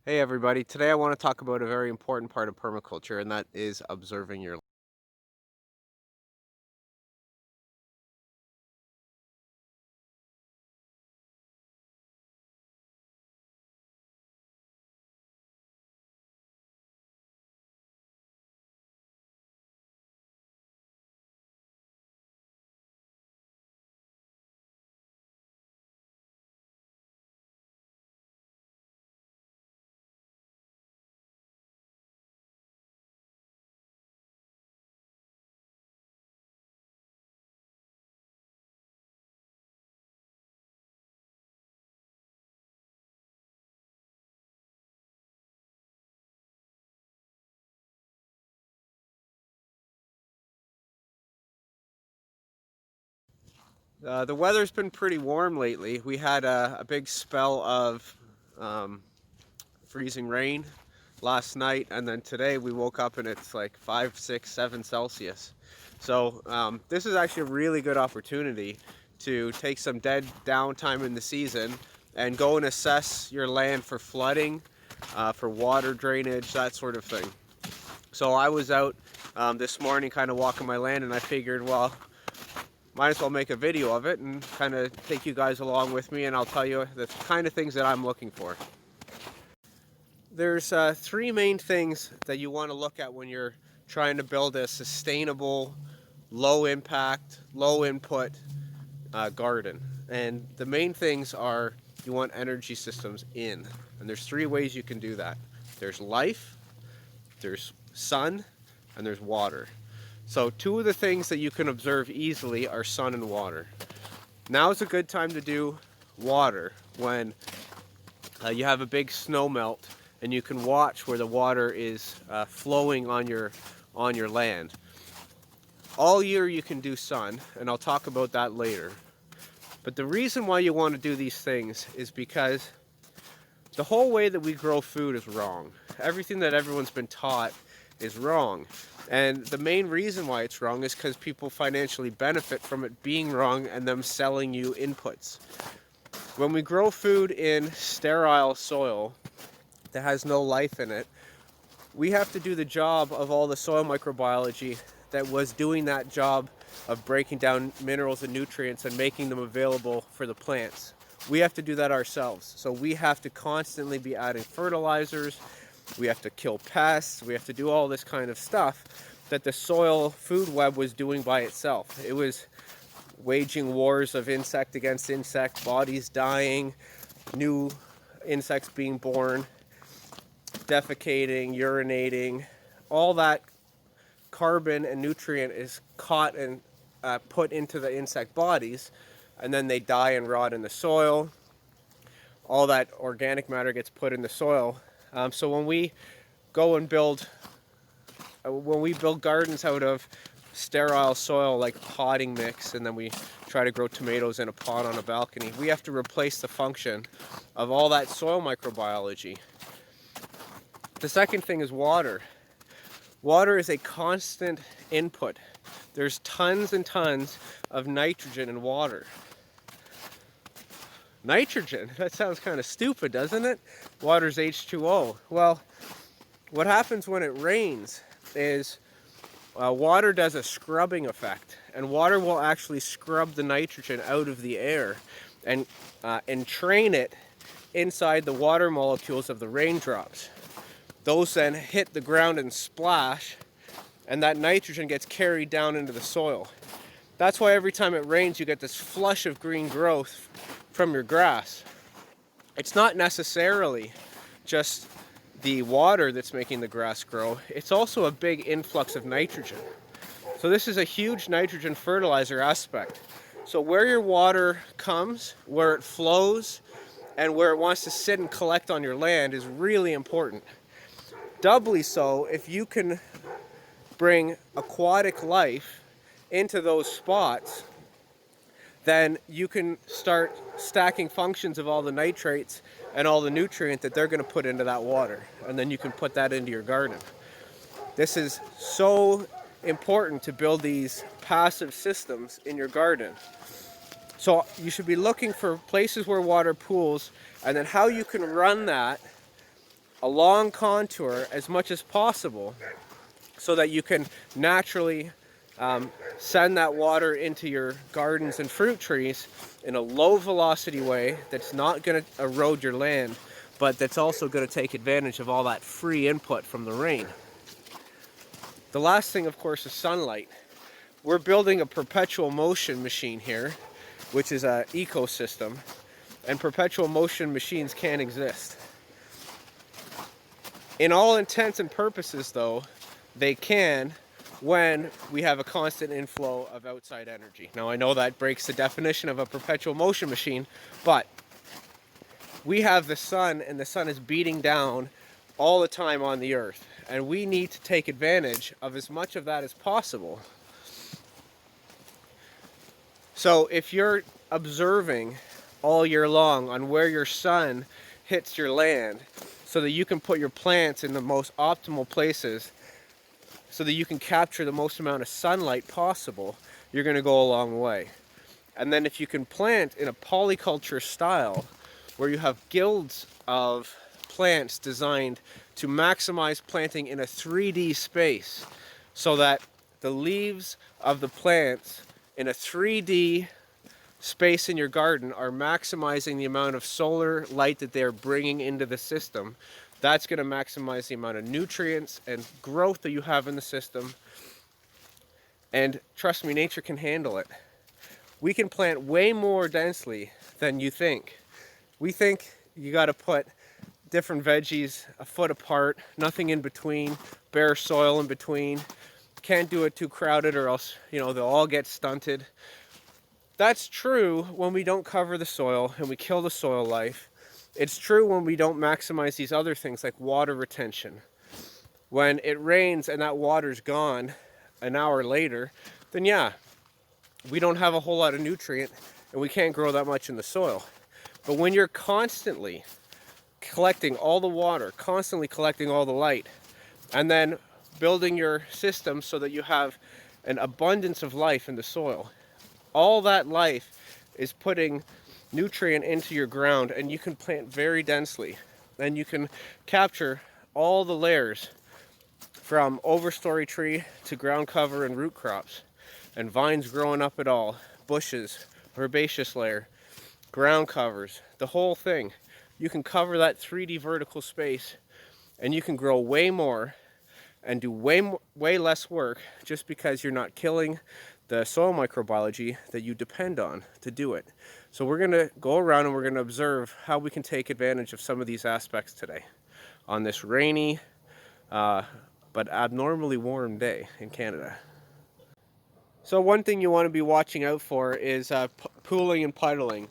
Hey everybody, today I want to talk about a very important part of permaculture, and that is observing your the weather's been pretty warm lately. We had a big spell of um, freezing rain last night, and then today we woke up and it's like 5, 6, 7 Celsius. So this is actually a really good opportunity to take some dead downtime in the season and go and assess your land for flooding, for water drainage, that sort of thing. So I was out this morning kind of walking my land, and I figured, well, might as well make a video of it and kind of take you guys along with me, and I'll tell you the kind of things that I'm looking for. There's three main things that you want to look at when you're trying to build a sustainable, low impact, low input garden. And the main things are you want energy systems in. And there's three ways you can do that. There's life, there's sun, and there's water. So two of the things that you can observe easily are sun and water. Now is a good time to do water when you have a big snow melt and you can watch where the water is flowing on your land. All year you can do sun, and I'll talk about that later. But the reason why you want to do these things is because the whole way that we grow food is wrong. Everything that everyone's been taught is wrong. And the main reason why it's wrong is because people financially benefit from it being wrong and them selling you inputs. When we grow food in sterile soil that has no life in it, we have to do the job of all the soil microbiology that was doing that job of breaking down minerals and nutrients and making them available for the plants. We have to do that ourselves. So we have to constantly be adding fertilizers, we have to kill pests, we have to do all this kind of stuff that the soil food web was doing by itself. It was waging wars of insect against insect, bodies dying, new insects being born, defecating, urinating. All that carbon and nutrient is caught and put into the insect bodies, and then they die and rot in the soil. All that organic matter gets put in the soil. So when we go and build gardens out of sterile soil like potting mix, and then we try to grow tomatoes in a pot on a balcony, we have to replace the function of all that soil microbiology. The second thing is water. Water is a constant input. There's tons and tons of nitrogen in water. Nitrogen? That sounds kind of stupid, doesn't it? Water's H2O. Well, what happens when it rains is water does a scrubbing effect, and water will actually scrub the nitrogen out of the air and entrain it inside the water molecules of the raindrops. Those then hit the ground and splash, and that nitrogen gets carried down into the soil. That's why every time it rains, you get this flush of green growth from your grass. It's not necessarily just the water that's making the grass grow, it's also a big influx of nitrogen. So this is a huge nitrogen fertilizer aspect. So where your water comes, where it flows, and where it wants to sit and collect on your land is really important. Doubly so if you can bring aquatic life into those spots, then you can start stacking functions of all the nitrates and all the nutrient that they're going to put into that water, and then you can put that into your garden. This is so important to build these passive systems in your garden. So you should be looking for places where water pools, and then how you can run that a long contour as much as possible so that you can naturally send that water into your gardens and fruit trees in a low velocity way that's not going to erode your land, but that's also going to take advantage of all that free input from the rain. The last thing, of course, is sunlight. We're building a perpetual motion machine here, which is an ecosystem, and perpetual motion machines can't exist. In all intents and purposes, though, they can when we have a constant inflow of outside energy. Now, I know that breaks the definition of a perpetual motion machine, but we have the sun, and the sun is beating down all the time on the earth, and we need to take advantage of as much of that as possible. So if you're observing all year long on where your sun hits your land so that you can put your plants in the most optimal places so that you can capture the most amount of sunlight possible, you're going to go a long way. And then if you can plant in a polyculture style where you have guilds of plants designed to maximize planting in a 3D space so that the leaves of the plants in a 3D space in your garden are maximizing the amount of solar light that they're bringing into the system, that's going to maximize the amount of nutrients and growth that you have in the system. And trust me, nature can handle it. We can plant way more densely than you think. We think you got to put different veggies a foot apart, nothing in between, bare soil in between. Can't do it too crowded or else, they'll all get stunted. That's true when we don't cover the soil and we kill the soil life. It's true when we don't maximize these other things like water retention. When it rains and that water's gone an hour later, then yeah, we don't have a whole lot of nutrient and we can't grow that much in the soil. But when you're constantly collecting all the water, constantly collecting all the light, and then building your system so that you have an abundance of life in the soil, all that life is putting nutrient into your ground, and you can plant very densely. Then you can capture all the layers from overstory tree to ground cover and root crops, and vines growing up at all, bushes, herbaceous layer, ground covers, the whole thing. You can cover that 3D vertical space, and you can grow way more and do way less work just because you're not killing the soil microbiology that you depend on to do it. So we're going to go around and we're going to observe how we can take advantage of some of these aspects today on this rainy but abnormally warm day in Canada. So one thing you want to be watching out for is pooling and puddling.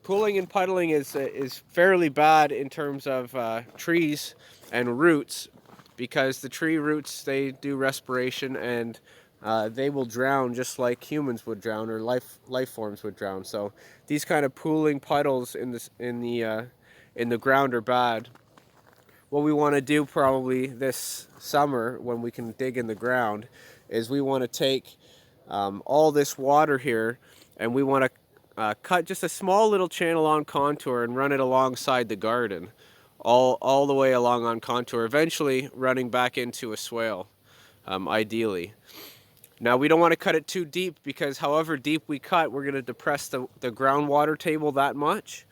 Pooling and puddling is fairly bad in terms of trees and roots, because the tree roots, they do respiration and they will drown just like humans would drown, or life forms would drown. So these kind of pooling puddles in the ground are bad. What we want to do probably this summer when we can dig in the ground is we want to take all this water here, and we want to cut just a small little channel on contour and run it alongside the garden, all the way along on contour, eventually running back into a swale, ideally. Now we don't want to cut it too deep, because however deep we cut, we're going to depress the groundwater table that much,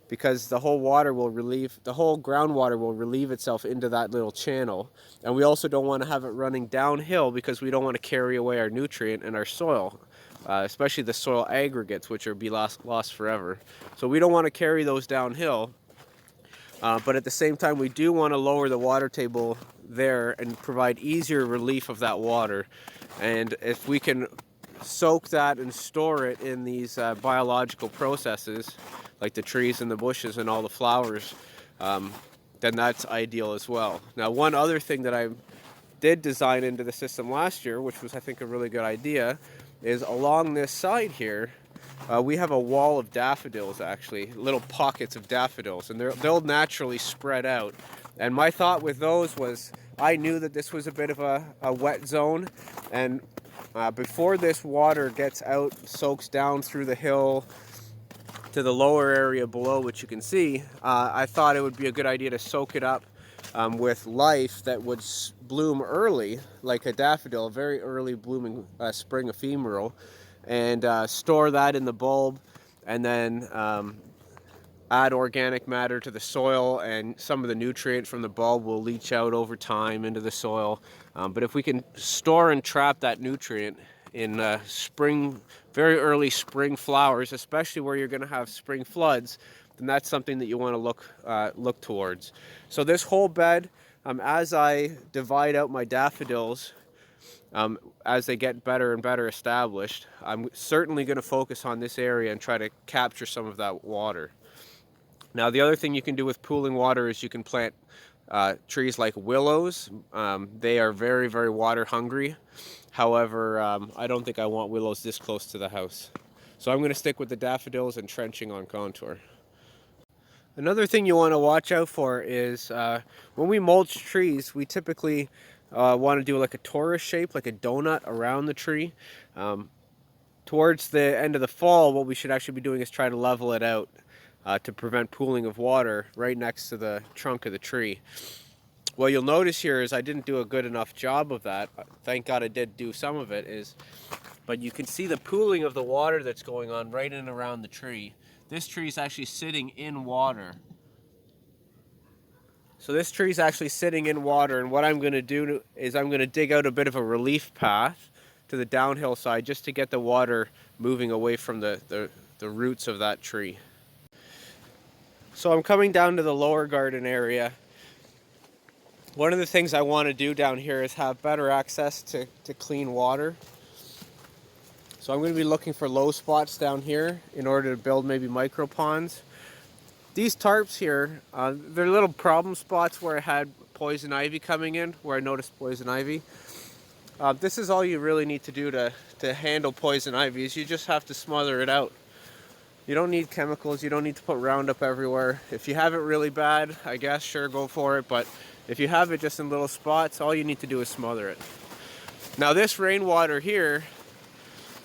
because the whole groundwater will relieve itself into that little channel. And we also don't want to have it running downhill, because we don't want to carry away our nutrient and our soil, especially the soil aggregates, which are be lost forever. So we don't want to carry those downhill. But at the same time, we do want to lower the water table there and provide easier relief of that water. And if we can soak that and store it in these biological processes, like the trees and the bushes and all the flowers, then that's ideal as well. Now, one other thing that I did design into the system last year, which was, I think, a really good idea, is along this side here, we have a wall of daffodils, actually, little pockets of daffodils, and they'll naturally spread out. And my thought with those was, I knew that this was a bit of a wet zone, and before this water gets out, soaks down through the hill to the lower area below, which you can see, I thought it would be a good idea to soak it up with life that would bloom early, like a daffodil, a very early blooming spring ephemeral, and store that in the bulb, and then add organic matter to the soil, and some of the nutrient from the bulb will leach out over time into the soil. But if we can store and trap that nutrient in spring, very early spring flowers, especially where you're going to have spring floods, then that's something that you want to look towards. So this whole bed, as I divide out my daffodils, as they get better and better established, I'm certainly going to focus on this area and try to capture some of that water. Now, the other thing you can do with pooling water is you can plant trees like willows. They are very, very water hungry. However, I don't think I want willows this close to the house. So I'm going to stick with the daffodils and trenching on contour. Another thing you want to watch out for is when we mulch trees, we typically want to do like a torus shape, like a donut around the tree. Towards the end of the fall, what we should actually be doing is try to level it out to prevent pooling of water right next to the trunk of the tree. What you'll notice here is I didn't do a good enough job of that. Thank God I did do some of it, but you can see the pooling of the water that's going on right in and around the tree. This tree is actually sitting in water. So this tree is actually sitting in water, and what I'm going to do is I'm going to dig out a bit of a relief path to the downhill side just to get the water moving away from the roots of that tree. So I'm coming down to the lower garden area. One of the things I want to do down here is have better access to clean water. So I'm going to be looking for low spots down here in order to build maybe micro ponds. These tarps here, they're little problem spots where I had poison ivy coming in, where I noticed poison ivy. This is all you really need to do to handle poison ivy, is you just have to smother it out. You don't need chemicals, you don't need to put Roundup everywhere. If you have it really bad, I guess, sure, go for it. But if you have it just in little spots, all you need to do is smother it. Now this rainwater here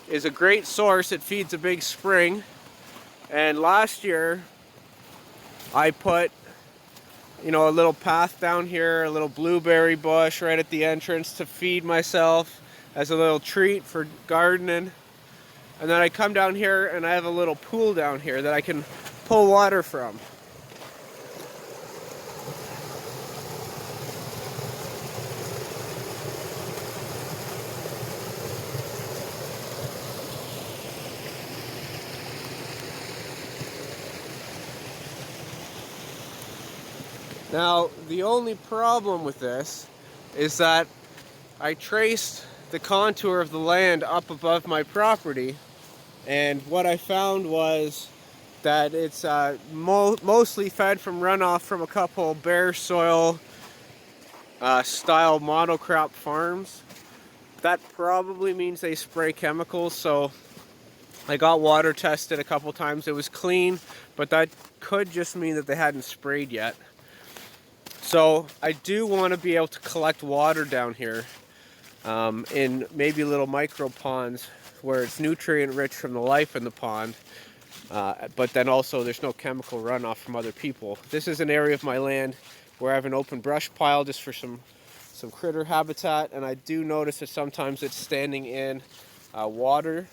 is a great source. It feeds a big spring. And last year, I put, a little path down here, a little blueberry bush right at the entrance to feed myself as a little treat for gardening. And then I come down here and I have a little pool down here that I can pull water from. Now, the only problem with this is that I traced the contour of the land up above my property, and what I found was that it's mostly fed from runoff from a couple bare soil style monocrop farms. That probably means they spray chemicals, so I got water tested a couple times. It was clean, but that could just mean that they hadn't sprayed yet. So I do want to be able to collect water down here in maybe little micro ponds where it's nutrient rich from the life in the pond, but then also there's no chemical runoff from other people. This is an area of my land where I have an open brush pile just for some critter habitat, and I do notice that sometimes it's standing in water.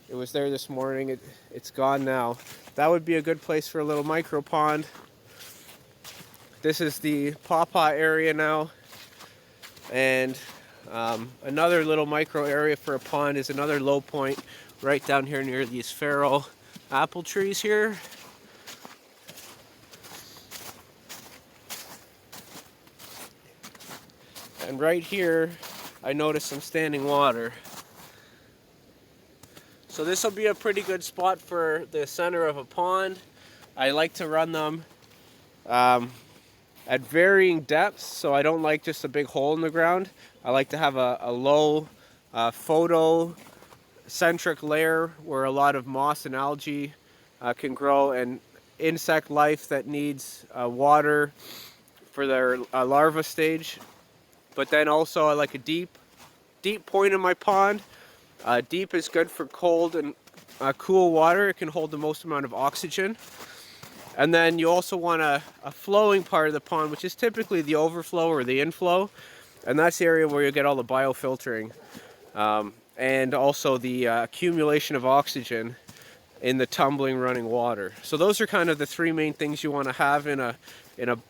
It was there this morning. It's gone now. That would be a good place for a little micro pond. This is the pawpaw area now, and another little micro area for a pond is another low point right down here near these feral apple trees here. And right here, I noticed some standing water. So this will be a pretty good spot for the center of a pond. I like to run them at varying depths, so I don't like just a big hole in the ground. I like to have a low photocentric layer where a lot of moss and algae can grow, and insect life that needs water for their larva stage. But then also I like a deep point in my pond. Deep is good for cold and cool water. It can hold the most amount of oxygen. And then you also want a flowing part of the pond, which is typically the overflow or the inflow. And that's the area where you get all the biofiltering and also the accumulation of oxygen in the tumbling running water. So those are kind of the three main things you want to have in a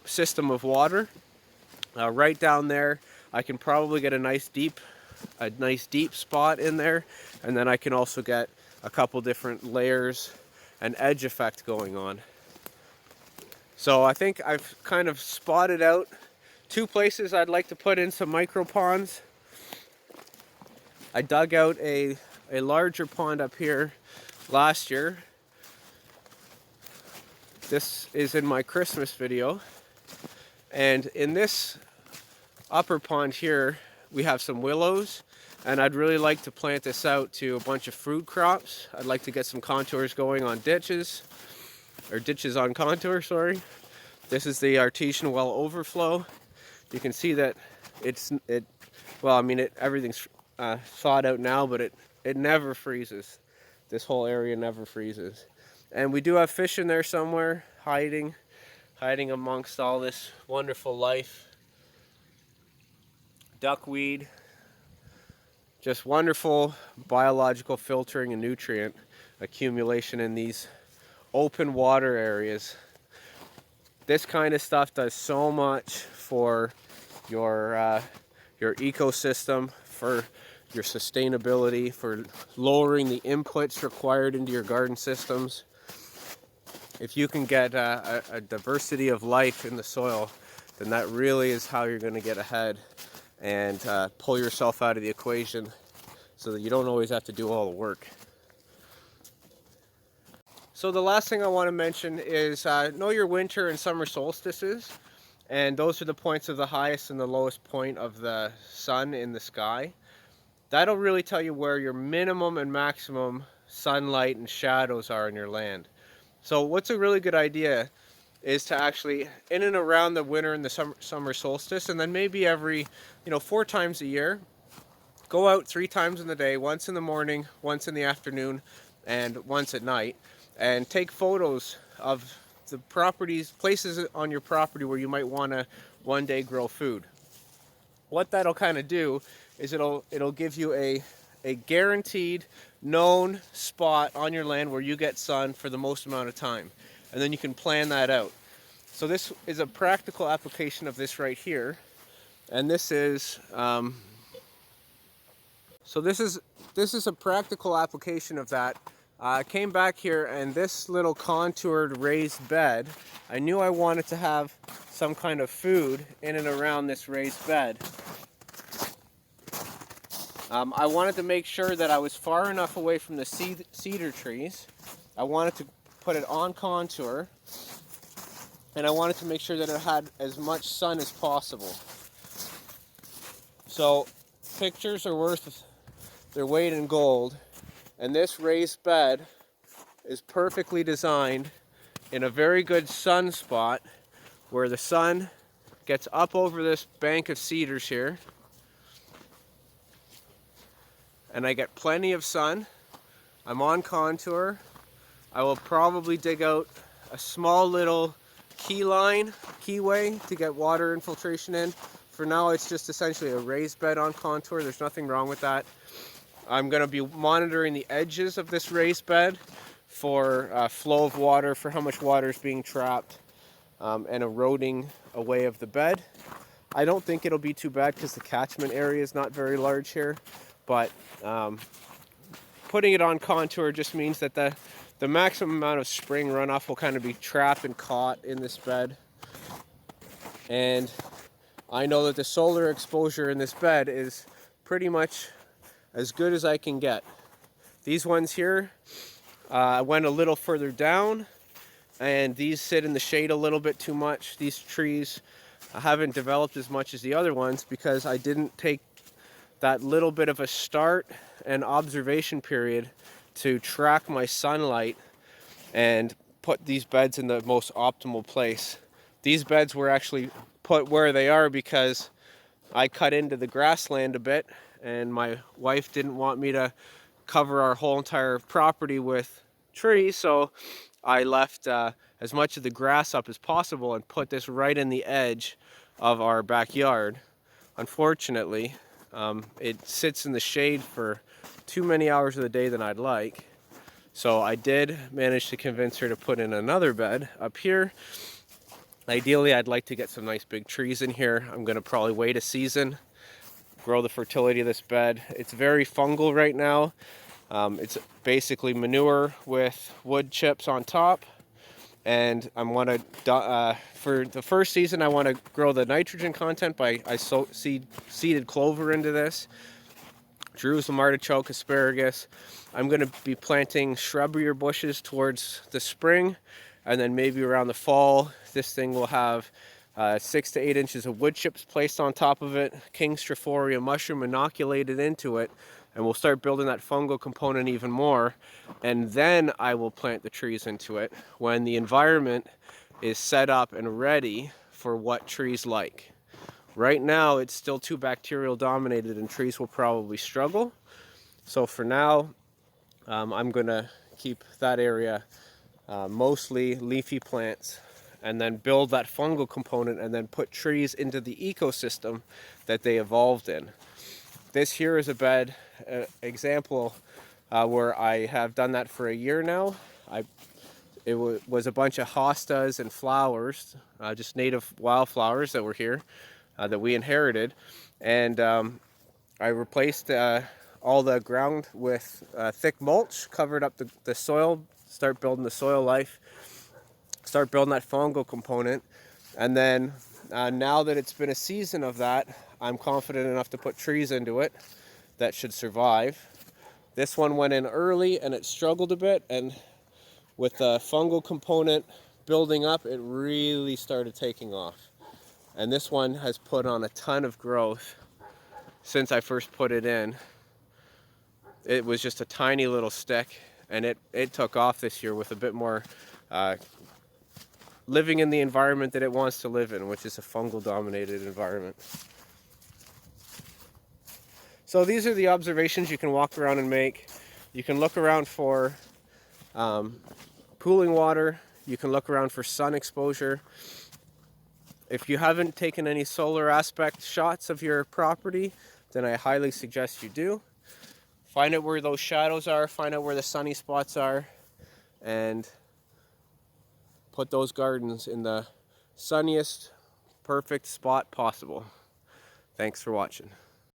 system of water. Right down there, I can probably get a nice deep spot in there, and then I can also get a couple different layers and edge effect going on. So I think I've kind of spotted out two places I'd like to put in some micro ponds. I dug out a larger pond up here last year. This is in my Christmas video. And in this upper pond here, we have some willows, and I'd really like to plant this out to a bunch of fruit crops. I'd like to get some contours going on ditches, or ditches on contour, sorry. This is the artesian well overflow. You can see that everything's thawed out now, but it never freezes. This whole area never freezes. And we do have fish in there somewhere, hiding amongst all this wonderful life. Duckweed, just wonderful biological filtering and nutrient accumulation in these open water areas. This kind of stuff does so much for your ecosystem, for your sustainability, for lowering the inputs required into your garden systems. If you can get a diversity of life in the soil, then that really is how you're going to get ahead and pull yourself out of the equation so that you don't always have to do all the work. So the last thing I want to mention is know your winter and summer solstices, and those are the points of the highest and the lowest point of the sun in the sky. That'll really tell you where your minimum and maximum sunlight and shadows are in your land. So what's a really good idea is to actually, in and around the winter and the summer solstice, and then maybe every 4 times a year, go out 3 times in the day, once in the morning, once in the afternoon, and once at night, and take photos of the places on your property where you might want to one day grow food. What that'll kind of do is it'll give you a guaranteed known spot on your land where you get sun for the most amount of time, and then you can plan that out. So this is a practical application of this right here, and this is this is a practical application of that. I came back here, and this little contoured raised bed, I knew I wanted to have some kind of food in and around this raised bed. I wanted to make sure that I was far enough away from the cedar trees. I wanted to put it on contour, and I wanted to make sure that it had as much sun as possible. So pictures are worth their weight in gold, and this raised bed is perfectly designed in a very good sun spot where the sun gets up over this bank of cedars here, and I get plenty of sun. I'm on contour. I will probably dig out a small little keyway to get water infiltration in. For now, it's just essentially a raised bed on contour. There's nothing wrong with that. I'm going to be monitoring the edges of this raised bed for flow of water, for how much water is being trapped and eroding away of the bed. I don't think it'll be too bad because the catchment area is not very large here, but putting it on contour just means that the maximum amount of spring runoff will kind of be trapped and caught in this bed. And I know that the solar exposure in this bed is pretty much as good as I can get. These ones here, I went a little further down, and these sit in the shade a little bit too much. These trees haven't developed as much as the other ones because I didn't take that little bit of a start and observation period to track my sunlight and put these beds in the most optimal place. These beds were actually put where they are because I cut into the grassland a bit, and my wife didn't want me to cover our whole entire property with trees, so I left as much of the grass up as possible and put this right in the edge of our backyard. Unfortunately, it sits in the shade for too many hours of the day than I'd like. So I did manage to convince her to put in another bed up here. Ideally, I'd like to get some nice big trees in here. I'm going to probably wait a season, grow the fertility of this bed. It's very fungal right now. It's basically manure with wood chips on top. And I want to, for the first season, I want to grow the nitrogen content by, seeded clover into this. Jerusalem artichoke, asparagus. I'm going to be planting shrubbier bushes towards the spring, and then maybe around the fall, this thing will have 6 to 8 inches of wood chips placed on top of it, King Strophoria mushroom inoculated into it, and we'll start building that fungal component even more. And then I will plant the trees into it when the environment is set up and ready for what trees like. Right now, it's still too bacterial dominated and trees will probably struggle. So for now, I'm going to keep that area mostly leafy plants, and then build that fungal component and then put trees into the ecosystem that they evolved in. This here is a bed example where I have done that for a year now. It was a bunch of hostas and flowers, just native wildflowers that were here that we inherited, and I replaced all the ground with thick mulch, covered up the soil, start building the soil life, start building that fungal component, and then now that it's been a season of that, I'm confident enough to put trees into it that should survive. This one went in early and it struggled a bit, and with the fungal component building up, it really started taking off. And this one has put on a ton of growth since I first put it in. It was just a tiny little stick, and it took off this year with a bit more living in the environment that it wants to live in, which is a fungal dominated environment. So these are the observations you can walk around and make. You can look around for pooling water. You can look around for sun exposure. If you haven't taken any solar aspect shots of your property, then I highly suggest you do. Find out where those shadows are, find out where the sunny spots are, and put those gardens in the sunniest, perfect spot possible. Thanks for watching.